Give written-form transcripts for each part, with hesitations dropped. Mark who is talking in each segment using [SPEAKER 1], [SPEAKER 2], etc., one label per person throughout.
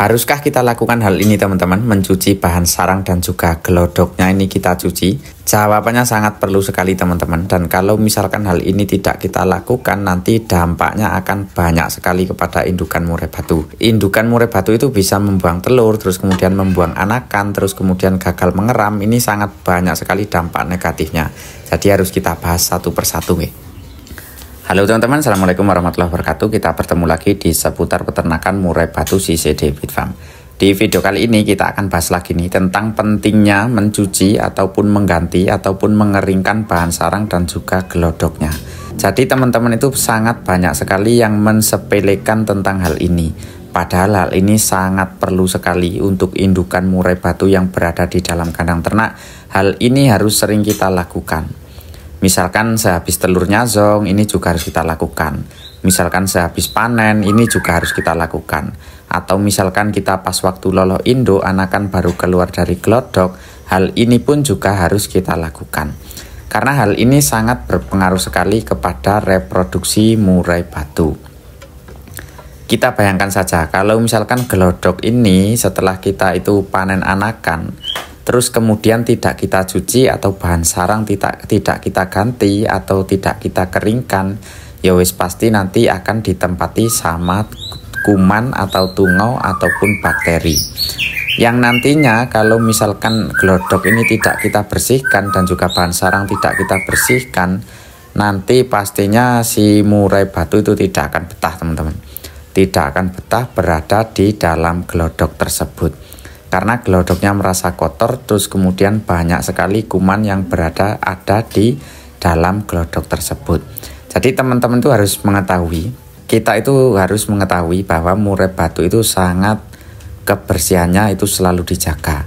[SPEAKER 1] Haruskah kita lakukan hal ini teman-teman, mencuci bahan sarang dan juga gelodoknya ini kita cuci? Jawabannya sangat perlu sekali teman-teman. Dan kalau misalkan hal ini tidak kita lakukan, nanti dampaknya akan banyak sekali kepada indukan murai batu. Indukan murai batu itu bisa membuang telur, terus kemudian membuang anakan, terus kemudian gagal mengeram. Ini sangat banyak sekali dampak negatifnya. Jadi harus kita bahas satu persatu nih. Halo teman-teman, assalamualaikum warahmatullahi wabarakatuh. Kita bertemu lagi di seputar peternakan murai batu CC David Farm. Di video kali ini kita akan bahas lagi nih tentang pentingnya mencuci ataupun mengganti ataupun mengeringkan bahan sarang dan juga gelodoknya. Jadi teman-teman itu sangat banyak sekali yang mensepelekan tentang hal ini. Padahal hal ini sangat perlu sekali untuk indukan murai batu yang berada di dalam kandang ternak. Hal ini harus sering kita lakukan. Misalkan sehabis telurnya zong, ini juga harus kita lakukan. Misalkan sehabis panen, ini juga harus kita lakukan. Atau misalkan kita pas waktu loloh induk, anakan baru keluar dari gelodok, hal ini pun juga harus kita lakukan. Karena hal ini sangat berpengaruh sekali kepada reproduksi murai batu. Kita bayangkan saja, kalau misalkan gelodok ini setelah kita itu panen anakan, terus kemudian tidak kita cuci atau bahan sarang tidak kita ganti atau tidak kita keringkan, ya wis pasti nanti akan ditempati sama kuman atau tungau ataupun bakteri. Yang nantinya kalau misalkan gelodok ini tidak kita bersihkan dan juga bahan sarang tidak kita bersihkan, nanti pastinya si murai batu itu tidak akan betah teman-teman. Tidak akan betah berada di dalam gelodok tersebut. Karena gelodoknya merasa kotor, terus kemudian banyak sekali kuman yang ada di dalam gelodok tersebut. Jadi teman-teman itu harus mengetahui, kita itu harus mengetahui bahwa murai batu itu sangat kebersihannya itu selalu dijaga.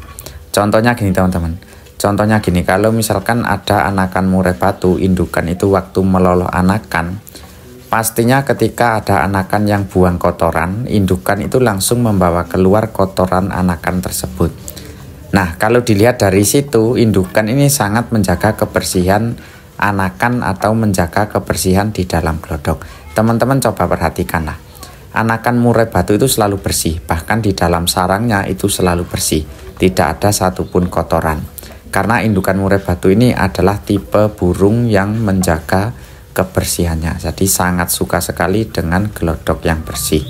[SPEAKER 1] Contohnya gini teman-teman, contohnya gini, kalau misalkan ada anakan murai batu, indukan itu waktu meloloh anakan, pastinya ketika ada anakan yang buang kotoran, indukan itu langsung membawa keluar kotoran anakan tersebut. Nah, kalau dilihat dari situ, indukan ini sangat menjaga kebersihan anakan atau menjaga kebersihan di dalam gelodok. Teman-teman coba perhatikanlah. Anakan murai batu itu selalu bersih, bahkan di dalam sarangnya itu selalu bersih. Tidak ada satupun kotoran. Karena indukan murai batu ini adalah tipe burung yang menjaga kebersihannya, jadi sangat suka sekali dengan gelodok yang bersih.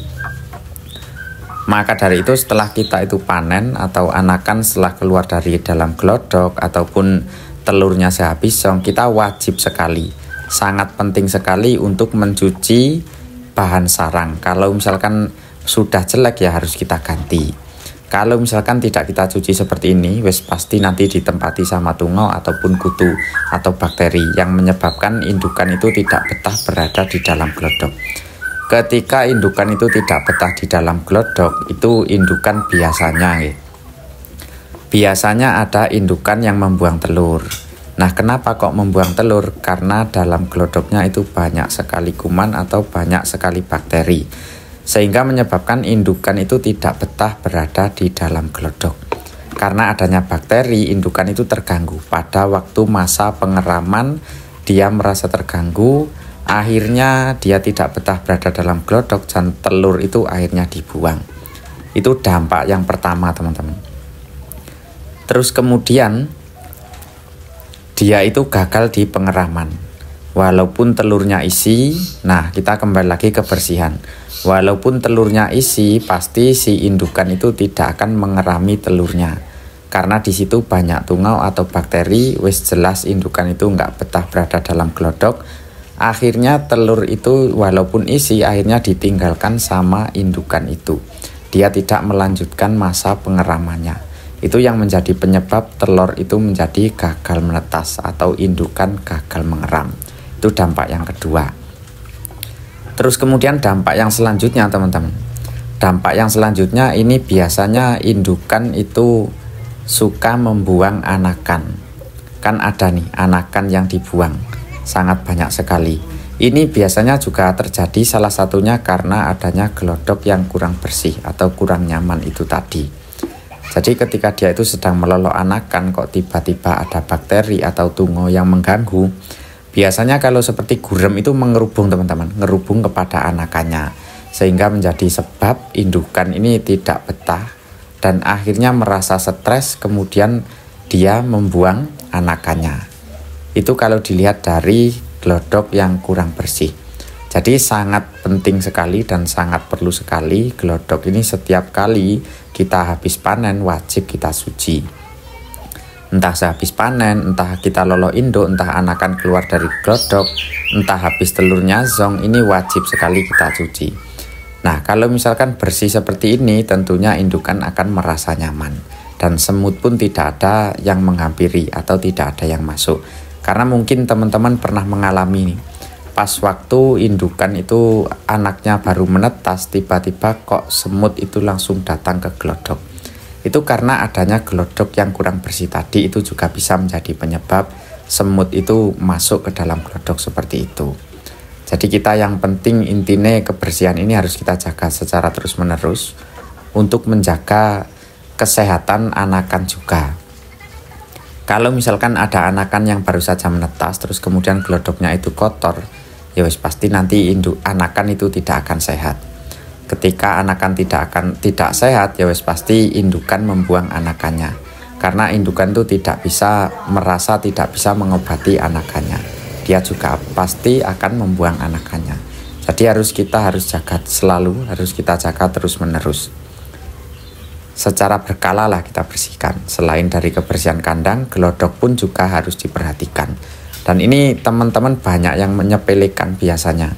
[SPEAKER 1] Maka dari itu setelah kita itu panen atau anakan setelah keluar dari dalam gelodok ataupun telurnya sehabis zong, kita wajib sekali, sangat penting sekali untuk mencuci bahan sarang. Kalau misalkan sudah jelek ya harus kita ganti. Kalau misalkan tidak kita cuci seperti ini, wes pasti nanti ditempati sama tungau ataupun kutu atau bakteri yang menyebabkan indukan itu tidak betah berada di dalam gelodok. Ketika indukan itu tidak betah di dalam gelodok, itu indukan biasanya ada indukan yang membuang telur. Nah, kenapa kok membuang telur? Karena dalam gelodoknya itu banyak sekali kuman atau banyak sekali bakteri, sehingga menyebabkan indukan itu tidak betah berada di dalam gelodok. Karena adanya bakteri, indukan itu terganggu. Pada waktu masa pengeraman, dia merasa terganggu, akhirnya dia tidak betah berada dalam gelodok dan telur itu akhirnya dibuang. Itu dampak yang pertama teman-teman. Terus kemudian dia itu gagal di pengeraman. Walaupun telurnya isi, nah kita kembali lagi ke kebersihan. Walaupun telurnya isi, pasti si indukan itu tidak akan mengerami telurnya. Karena di situ banyak tungau atau bakteri, wis jelas indukan itu nggak betah berada dalam gelodok. Akhirnya telur itu walaupun isi, akhirnya ditinggalkan sama indukan itu. Dia tidak melanjutkan masa pengeramannya. Itu yang menjadi penyebab telur itu menjadi gagal menetas atau indukan gagal mengeram. Itu dampak yang kedua. Terus kemudian dampak yang selanjutnya teman-teman. Dampak yang selanjutnya ini biasanya indukan itu suka membuang anakan. Kan ada nih anakan yang dibuang. Sangat banyak sekali. Ini biasanya juga terjadi salah satunya karena adanya gelodok yang kurang bersih atau kurang nyaman itu tadi. Jadi ketika dia itu sedang meloloh anakan kok tiba-tiba ada bakteri atau tungau yang mengganggu. Biasanya kalau seperti gurem itu mengerubung teman-teman, ngerubung kepada anakannya. sehingga menjadi sebab indukan ini tidak betah dan akhirnya merasa stres, kemudian dia membuang anakannya. Itu kalau dilihat dari glodok yang kurang bersih. Jadi sangat penting sekali dan sangat perlu sekali glodok ini setiap kali kita habis panen wajib kita suci. Entah sehabis panen, entah kita lolo induk, entah anakan keluar dari glodok, entah habis telurnya zong, ini wajib sekali kita cuci. Nah, kalau misalkan bersih seperti ini, tentunya indukan akan merasa nyaman. Dan semut pun tidak ada yang menghampiri atau tidak ada yang masuk. Karena mungkin teman-teman pernah mengalami nih, pas waktu indukan itu anaknya baru menetas, tiba-tiba kok semut itu langsung datang ke glodok. Itu karena adanya glodok yang kurang bersih tadi, itu juga bisa menjadi penyebab semut itu masuk ke dalam glodok seperti itu. Jadi kita yang penting intinya kebersihan ini harus kita jaga secara terus-menerus untuk menjaga kesehatan anakan juga. Kalau misalkan ada anakan yang baru saja menetas terus kemudian glodoknya itu kotor, ya wis pasti nanti induk anakan itu tidak akan sehat. Ketika anakan tidak sehat, ya wis pasti indukan membuang anakannya. Karena indukan itu tidak bisa mengobati anakannya. Dia juga pasti akan membuang anakannya. Jadi kita harus jaga selalu, harus kita jaga terus-menerus. Secara berkala lah kita bersihkan. Selain dari kebersihan kandang, glodok pun juga harus diperhatikan. Dan ini teman-teman banyak yang menyepelekan biasanya.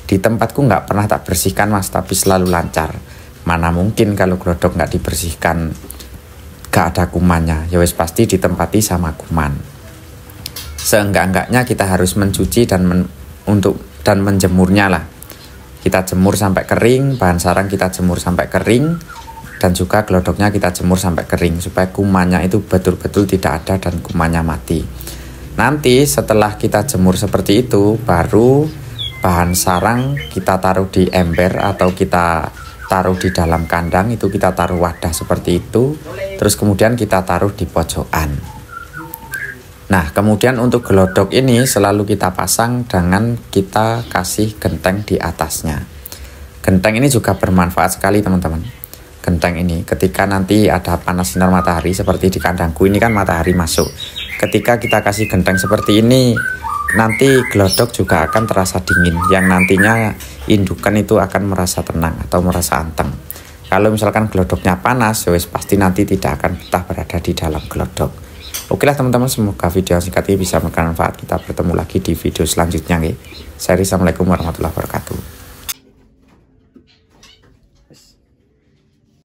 [SPEAKER 1] Di tempatku nggak pernah tak bersihkan mas, tapi selalu lancar. Mana mungkin kalau glodok nggak dibersihkan gak ada kumannya, ya wis pasti ditempati sama kuman. Seenggak-enggaknya kita harus mencuci dan menjemurnya lah. Kita jemur sampai kering, bahan sarang kita jemur sampai kering, dan juga glodoknya kita jemur sampai kering supaya kumannya itu betul-betul tidak ada dan kumannya mati. Nanti setelah kita jemur seperti itu, baru bahan sarang kita taruh di ember atau kita taruh di dalam kandang, itu kita taruh wadah seperti itu, terus kemudian kita taruh di pojokan. Nah, kemudian untuk glodok ini selalu kita pasang dengan kita kasih genteng di atasnya. Genteng ini juga bermanfaat sekali teman-teman. Genteng ini ketika nanti ada panas sinar matahari seperti di kandangku ini kan matahari masuk. Ketika kita kasih genteng seperti ini, nanti glodok juga akan terasa dingin, yang nantinya indukan itu akan merasa tenang atau merasa anteng. Kalau misalkan glodoknya panas, wes pasti nanti tidak akan betah berada di dalam glodok. Oke lah teman-teman, semoga video singkat ini bisa memberikan manfaat. Kita bertemu lagi di video selanjutnya. Assalamualaikum warahmatullahi wabarakatuh.